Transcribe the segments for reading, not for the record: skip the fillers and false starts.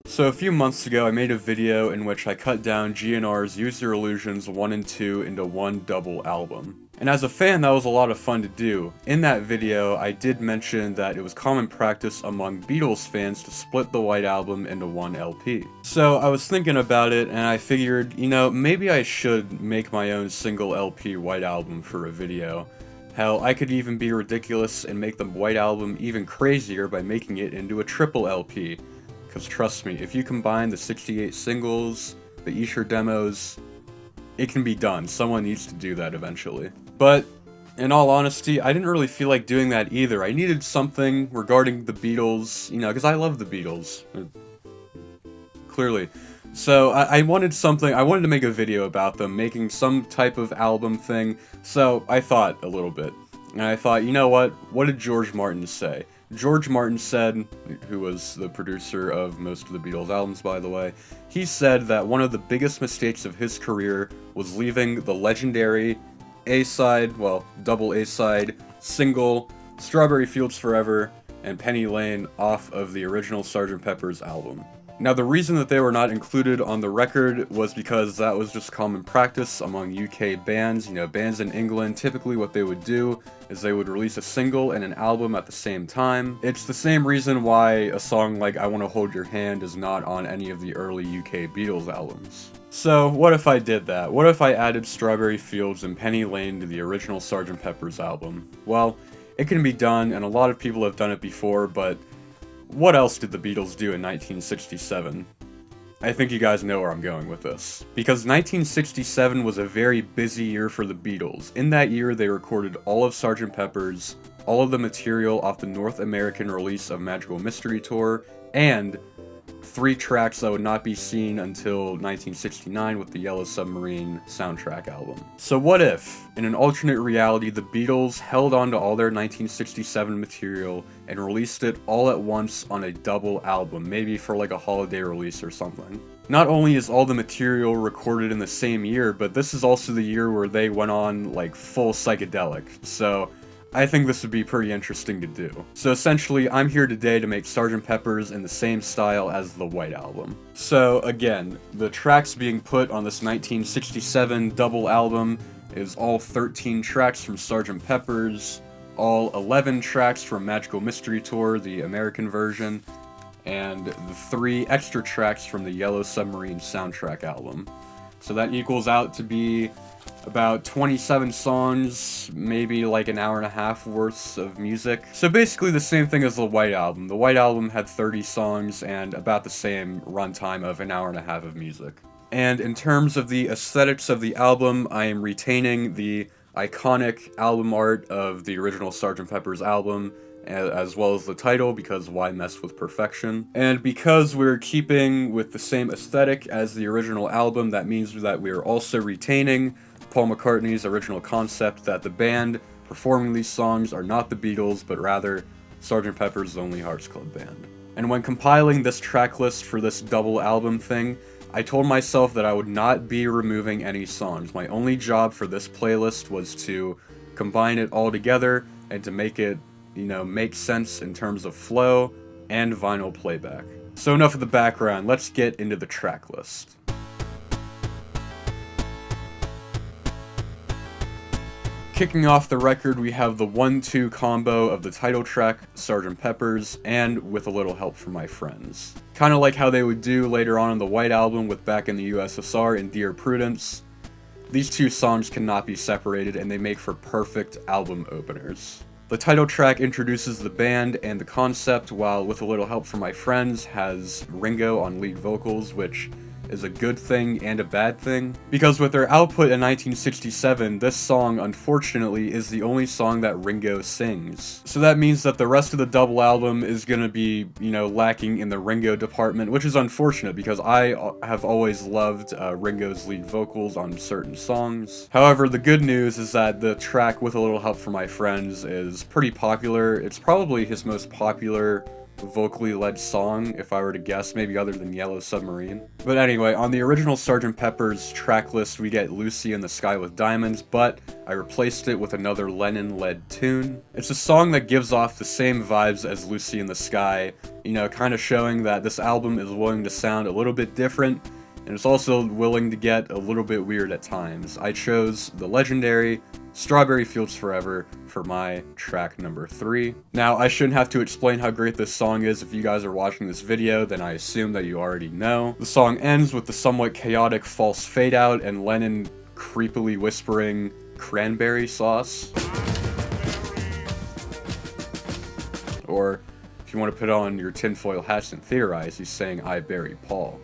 So a few months ago I made a video in which I cut down GNR's Use Your Illusions 1 and 2 into one double album. And as a fan, that was a lot of fun to do. In that video, I did mention that it was common practice among Beatles fans to split the White Album into one LP. So I was thinking about it and I figured, maybe I should make my own single LP White Album for a video. Hell, I could even be ridiculous and make the White Album even crazier by making it into a triple LP. Because trust me, if you combine the 68 singles, the Esher demos, it can be done. Someone needs to do that eventually. But, in all honesty, I didn't really feel like doing that either. I needed something regarding the Beatles, because I love the Beatles. Clearly. So, I wanted to make a video about them, making some type of album thing, so I thought a little bit. And I thought, you know what did George Martin say? George Martin said, who was the producer of most of the Beatles albums, by the way, he said that one of the biggest mistakes of his career was leaving the legendary A-side, well, double A-side, single, Strawberry Fields Forever, and Penny Lane off of the original Sgt. Pepper's album. Now, the reason that they were not included on the record was because that was just common practice among UK bands. Bands in England, typically what they would do is they would release a single and an album at the same time. It's the same reason why a song like I Wanna Hold Your Hand is not on any of the early UK Beatles albums. So, what if I did that? What if I added Strawberry Fields and Penny Lane to the original Sgt. Pepper's album? Well, it can be done, and a lot of people have done it before, but what else did the Beatles do in 1967? I think you guys know where I'm going with this. Because 1967 was a very busy year for the Beatles. In that year, they recorded all of Sgt. Pepper's, all of the material off the North American release of Magical Mystery Tour, and 3 tracks that would not be seen until 1969 with the Yellow Submarine soundtrack album. So what if, in an alternate reality, the Beatles held on to all their 1967 material and released it all at once on a double album, maybe for like a holiday release or something? Not only is all the material recorded in the same year, but this is also the year where they went on like full psychedelic, so I think this would be pretty interesting to do. So essentially, I'm here today to make Sgt. Pepper's in the same style as the White Album. So again, the tracks being put on this 1967 double album is all 13 tracks from Sgt. Pepper's, all 11 tracks from Magical Mystery Tour, the American version, and the 3 extra tracks from the Yellow Submarine soundtrack album. So that equals out to be about 27 songs, maybe like an hour and a half worth of music. So basically the same thing as the White Album. The White Album had 30 songs and about the same runtime of an hour and a half of music. And in terms of the aesthetics of the album, I am retaining the iconic album art of the original Sgt. Pepper's album, as well as the title, because why mess with perfection? And because we're keeping with the same aesthetic as the original album, that means that we are also retaining Paul McCartney's original concept that the band performing these songs are not the Beatles, but rather Sgt. Pepper's Lonely Hearts Club Band. And when compiling this track list for this double album thing, I told myself that I would not be removing any songs. My only job for this playlist was to combine it all together and to make it, make sense in terms of flow and vinyl playback. So enough of the background, let's get into the track list. Kicking off the record, we have the 1-2 combo of the title track, Sgt. Pepper's, and With a Little Help from My Friends. Kinda like how they would do later on in the White Album with Back in the USSR and Dear Prudence. These 2 songs cannot be separated, and they make for perfect album openers. The title track introduces the band and the concept, while With a Little Help from My Friends has Ringo on lead vocals, which is a good thing and a bad thing, because with their output in 1967, this song, unfortunately, is the only song that Ringo sings. So that means that the rest of the double album is gonna be, lacking in the Ringo department, which is unfortunate, because I have always loved Ringo's lead vocals on certain songs. However, the good news is that the track With a Little Help from My Friends is pretty popular. It's probably his most popular vocally led song, if I were to guess, maybe other than Yellow Submarine. But anyway, on the original Sgt. Pepper's track list, we get Lucy in the Sky with Diamonds, but I replaced it with another Lennon-led tune. It's a song that gives off the same vibes as Lucy in the Sky, you know, kind of showing that this album is willing to sound a little bit different, and it's also willing to get a little bit weird at times. I chose the legendary Strawberry Fields Forever for my track number 3. Now, I shouldn't have to explain how great this song is. If you guys are watching this video, then I assume that you already know. The song ends with the somewhat chaotic false fade out and Lennon creepily whispering cranberry sauce. Or, if you want to put on your tinfoil hats and theorize, he's saying, "I bury Paul."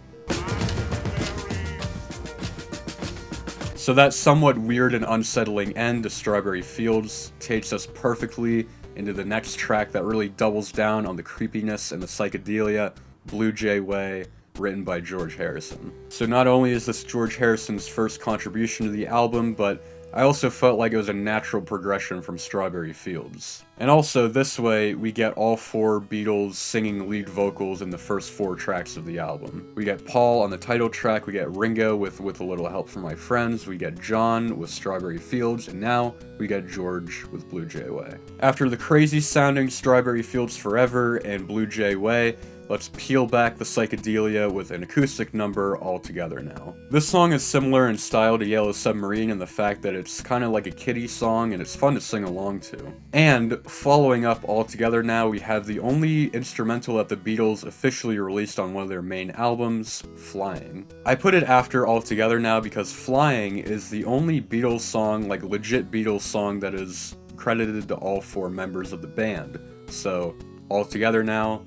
So that somewhat weird and unsettling end to Strawberry Fields takes us perfectly into the next track that really doubles down on the creepiness and the psychedelia, Blue Jay Way, written by George Harrison. So not only is this George Harrison's first contribution to the album, but I also felt like it was a natural progression from Strawberry Fields. And also, this way, we get all 4 Beatles singing lead vocals in the first 4 tracks of the album. We get Paul on the title track, we get Ringo with A Little Help from My Friends, we get John with Strawberry Fields, and now we get George with Blue Jay Way. After the crazy sounding Strawberry Fields Forever and Blue Jay Way, let's peel back the psychedelia with an acoustic number All Together Now. This song is similar in style to Yellow Submarine in the fact that it's kind of like a kiddie song and it's fun to sing along to. And following up All Together Now, we have the only instrumental that the Beatles officially released on one of their main albums, Flying. I put it after All Together Now because Flying is the only Beatles song, like legit Beatles song, that is credited to all 4 members of the band. So, All Together Now,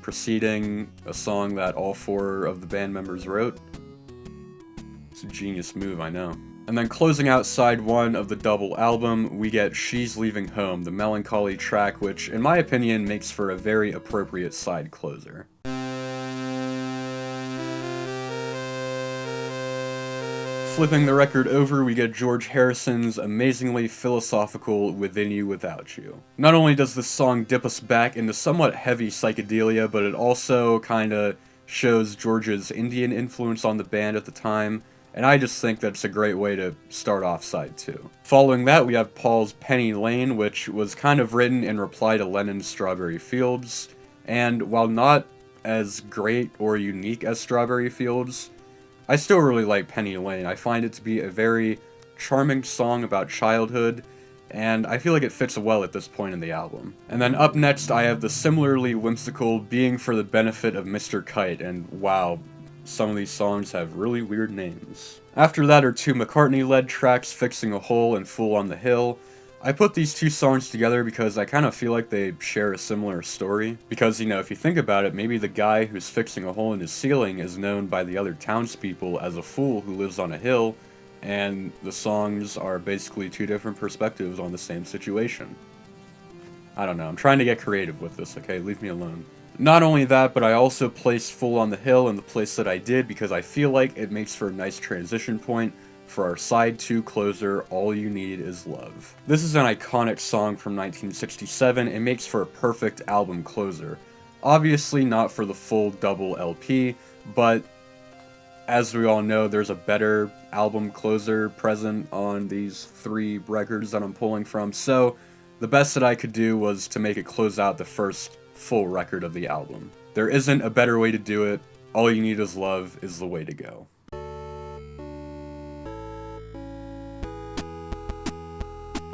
preceding a song that all 4 of the band members wrote. It's a genius move, I know. And then closing out side 1 of the double album, we get She's Leaving Home, the melancholy track, which, in my opinion, makes for a very appropriate side closer. Flipping the record over, we get George Harrison's amazingly philosophical Within You Without You. Not only does this song dip us back into somewhat heavy psychedelia, but it also kinda shows George's Indian influence on the band at the time, and I just think that's a great way to start off side 2. Following that, we have Paul's Penny Lane, which was kind of written in reply to Lennon's Strawberry Fields, and while not as great or unique as Strawberry Fields, I still really like Penny Lane. I find it to be a very charming song about childhood, and I feel like it fits well at this point in the album. And then up next, I have the similarly whimsical Being for the Benefit of Mr. Kite, and wow, some of these songs have really weird names. After that are 2 McCartney-led tracks, Fixing a Hole and Fool on the Hill. I put these 2 songs together because I kind of feel like they share a similar story. Because, you know, if you think about it, maybe the guy who's fixing a hole in his ceiling is known by the other townspeople as a fool who lives on a hill, and the songs are basically 2 different perspectives on the same situation. I don't know, I'm trying to get creative with this, okay? Leave me alone. Not only that, but I also placed Fool on the Hill in the place that I did because I feel like it makes for a nice transition point for our side 2 closer, All You Need Is Love. This is an iconic song from 1967, it makes for a perfect album closer. Obviously not for the full double LP, but as we all know, there's a better album closer present on these 3 records that I'm pulling from, so the best that I could do was to make it close out the first full record of the album. There isn't a better way to do it, All You Need Is Love is the way to go.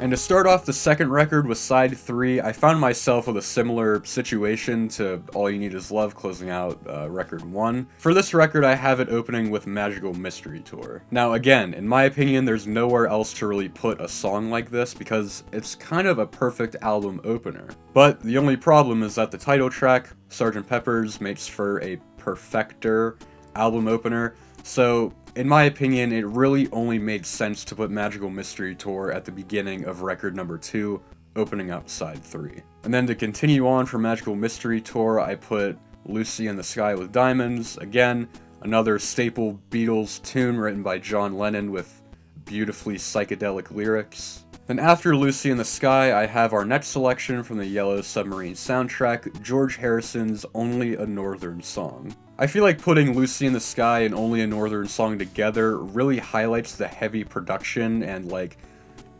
And to start off the second record with side 3, I found myself with a similar situation to All You Need Is Love closing out record 1. For this record, I have it opening with Magical Mystery Tour. Now again, in my opinion, there's nowhere else to really put a song like this because it's kind of a perfect album opener. But the only problem is that the title track, Sgt. Pepper's, makes for a perfecter album opener, so in my opinion, it really only made sense to put Magical Mystery Tour at the beginning of record number 2, opening up side 3. And then to continue on for Magical Mystery Tour, I put Lucy in the Sky with Diamonds, again, another staple Beatles tune written by John Lennon with beautifully psychedelic lyrics. Then after Lucy in the Sky, I have our next selection from the Yellow Submarine soundtrack, George Harrison's Only a Northern Song. I feel like putting Lucy in the Sky and Only a Northern Song together really highlights the heavy production and like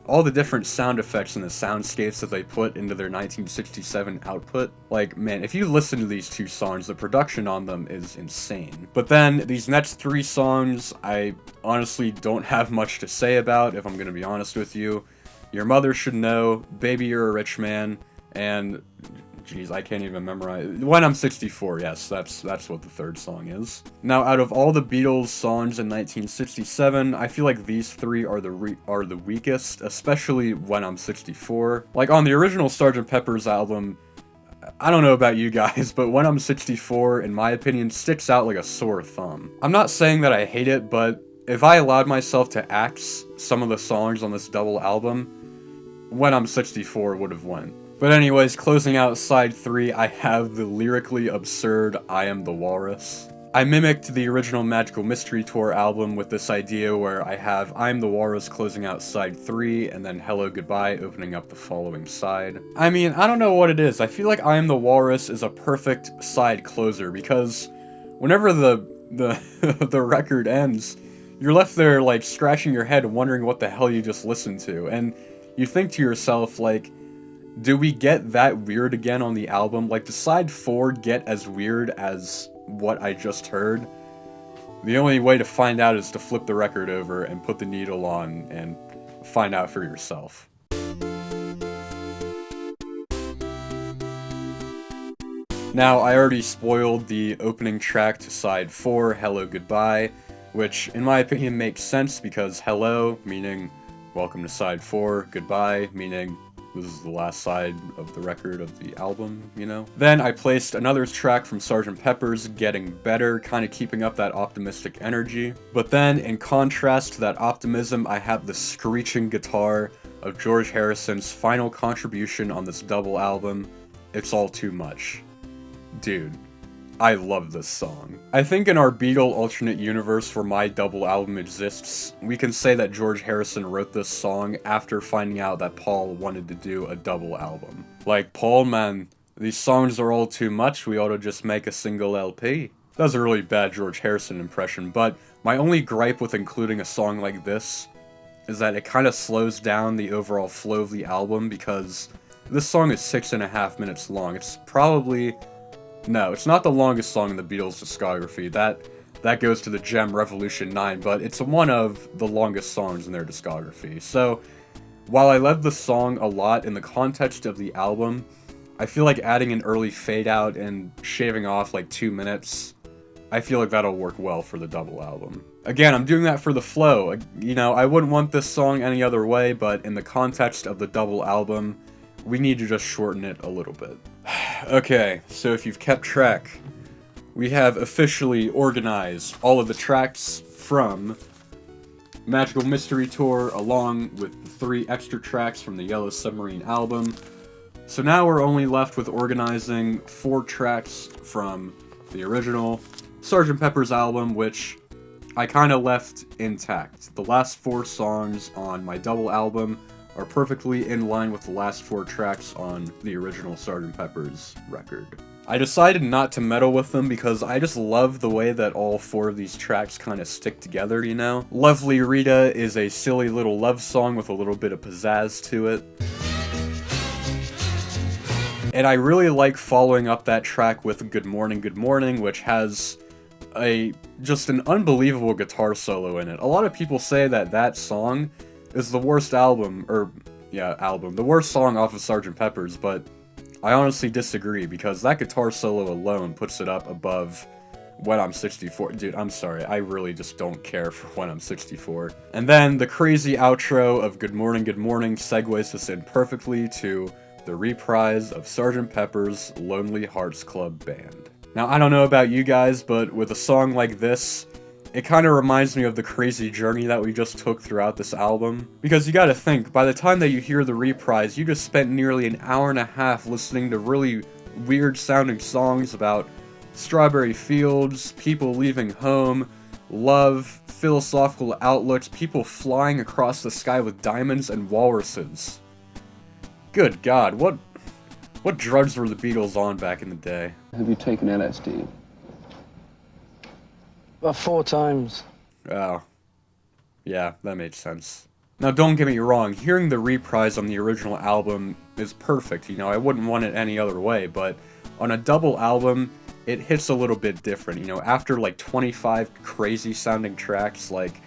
all the different sound effects and the soundscapes that they put into their 1967 output. Like, man, if you listen to these two songs, the production on them is insane. But then, these next three songs, I honestly don't have much to say about, if I'm gonna be honest with you. Your Mother Should Know, Baby You're a Rich Man, and... Jeez, I can't even memorize. When I'm 64, yes, that's what the third song is. Now, out of all the Beatles songs in 1967, I feel like these three are the weakest, especially When I'm 64. Like, on the original Sgt. Pepper's album, I don't know about you guys, but When I'm 64, in my opinion, sticks out like a sore thumb. I'm not saying that I hate it, but if I allowed myself to axe some of the songs on this double album, When I'm 64 would have won. But anyways, closing out side 3, I have the lyrically absurd I Am the Walrus. I mimicked the original Magical Mystery Tour album with this idea where I have I Am the Walrus closing out side 3, and then Hello Goodbye opening up the following side. I mean, I don't know what it is, I feel like I Am the Walrus is a perfect side closer, because whenever the record ends, you're left there, like, scratching your head wondering what the hell you just listened to, and you think to yourself, like, do we get that weird again on the album? Like, does side 4 get as weird as what I just heard? The only way to find out is to flip the record over and put the needle on and find out for yourself. Now, I already spoiled the opening track to side 4, Hello Goodbye, which in my opinion makes sense because hello, meaning welcome to side 4, goodbye, meaning this is the last side of the record of the album, you know? Then I placed another track from Sgt. Pepper's, Getting Better, kind of keeping up that optimistic energy. But then, in contrast to that optimism, I have the screeching guitar of George Harrison's final contribution on this double album, It's All Too Much. Dude, I love this song. I think in our Beatle alternate universe where my double album exists, we can say that George Harrison wrote this song after finding out that Paul wanted to do a double album. Like, Paul, man, these songs are all too much, we ought to just make a single LP. That was a really bad George Harrison impression, but my only gripe with including a song like this is that it kind of slows down the overall flow of the album because this song is 6.5 minutes long. It's probably... No, it's not the longest song in the Beatles' discography. That goes to the gem Revolution 9, but it's one of the longest songs in their discography. So, while I love the song a lot in the context of the album, I feel like adding an early fade out and shaving off like 2 minutes, I feel like that'll work well for the double album. Again, I'm doing that for the flow. You know, I wouldn't want this song any other way, but in the context of the double album, we need to just shorten it a little bit. Okay, so if you've kept track, we have officially organized all of the tracks from Magical Mystery Tour along with the 3 extra tracks from the Yellow Submarine album. So now we're only left with organizing 4 tracks from the original Sgt. Pepper's album, which I kind of left intact. The last 4 songs on my double album are perfectly in line with the last 4 tracks on the original Sgt. Pepper's record. I decided not to meddle with them because I just love the way that all 4 of these tracks kind of stick together, you know? Lovely Rita is a silly little love song with a little bit of pizzazz to it. And I really like following up that track with Good Morning, which has just an unbelievable guitar solo in it. A lot of people say that that song is the worst the worst song off of Sgt. Pepper's, but I honestly disagree, because that guitar solo alone puts it up above When I'm 64. Dude, I'm sorry, I really just don't care for When I'm 64. And then the crazy outro of Good Morning segues us in perfectly to the reprise of Sgt. Pepper's Lonely Hearts Club Band. Now, I don't know about you guys, but with a song like this, it kind of reminds me of the crazy journey that we just took throughout this album. Because you gotta think, by the time that you hear the reprise, you just spent nearly an hour and a half listening to really weird sounding songs about strawberry fields, people leaving home, love, philosophical outlooks, people flying across the sky with diamonds and walruses. Good God, what drugs were the Beatles on back in the day? Have you taken LSD? About 4 times. Oh. Yeah, that made sense. Now, don't get me wrong, hearing the reprise on the original album is perfect, you know, I wouldn't want it any other way, but on a double album, it hits a little bit different, you know, after like 25 crazy sounding tracks, like,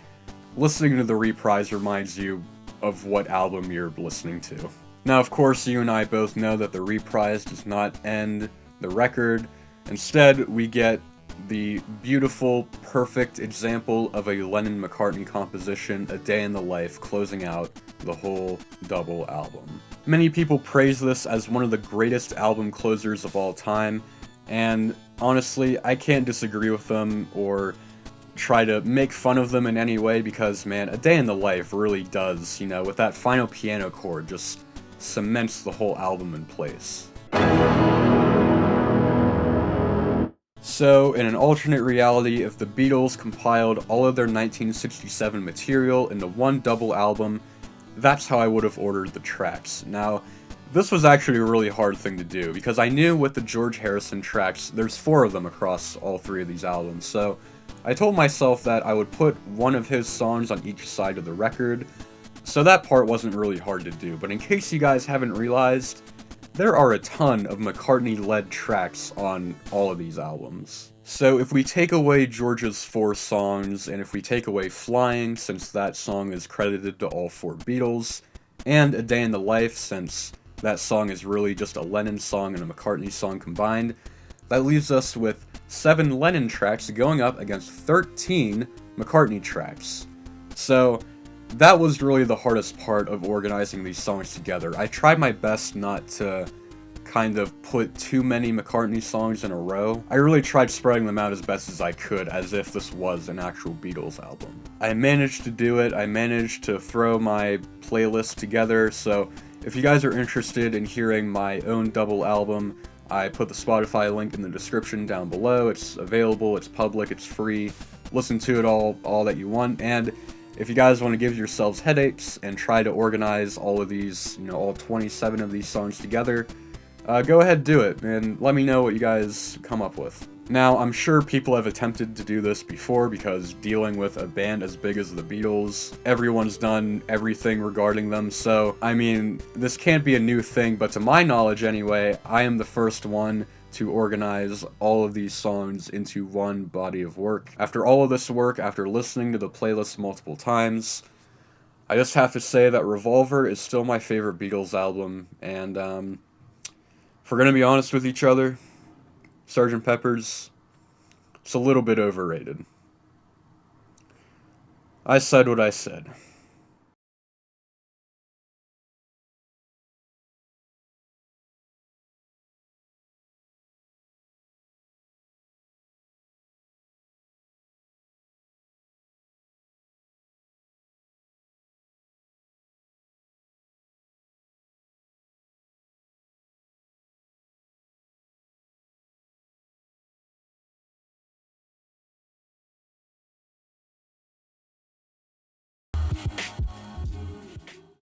listening to the reprise reminds you of what album you're listening to. Now, of course, you and I both know that the reprise does not end the record. Instead, we get the beautiful, perfect example of a Lennon-McCartney composition, A Day in the Life, closing out the whole double album. Many people praise this as one of the greatest album closers of all time, and honestly, I can't disagree with them or try to make fun of them in any way because, man, A Day in the Life really does, you know, with that final piano chord, just cements the whole album in place. So, in an alternate reality, if the Beatles compiled all of their 1967 material into one double album, that's how I would have ordered the tracks. Now, this was actually a really hard thing to do, because I knew with the George Harrison tracks, there's 4 of them across all 3 of these albums, so I told myself that I would put one of his songs on each side of the record, so that part wasn't really hard to do, but in case you guys haven't realized, there are a ton of McCartney-led tracks on all of these albums. So if we take away George's 4 songs, and if we take away Flying, since that song is credited to all 4 Beatles, and A Day in the Life, since that song is really just a Lennon song and a McCartney song combined, that leaves us with 7 Lennon tracks going up against 13 McCartney tracks. So that was really the hardest part of organizing these songs together. I tried my best not to kind of put too many McCartney songs in a row. I really tried spreading them out as best as I could, as if this was an actual Beatles album. I managed to do it. I managed to throw my playlist together, so if you guys are interested in hearing my own double album, I put the Spotify link in the description down below. It's available, it's public, it's free. Listen to it all that you want, and if you guys want to give yourselves headaches and try to organize all of these, you know, all 27 of these songs together, go ahead and do it, and let me know what you guys come up with. Now, I'm sure people have attempted to do this before, because dealing with a band as big as the Beatles, everyone's done everything regarding them, so, I mean, this can't be a new thing, but to my knowledge anyway, I am the first one to organize all of these songs into one body of work. After all of this work, after listening to the playlist multiple times, I just have to say that Revolver is still my favorite Beatles album, and if we're gonna be honest with each other, Sgt. Pepper's, it's a little bit overrated. I said what I said.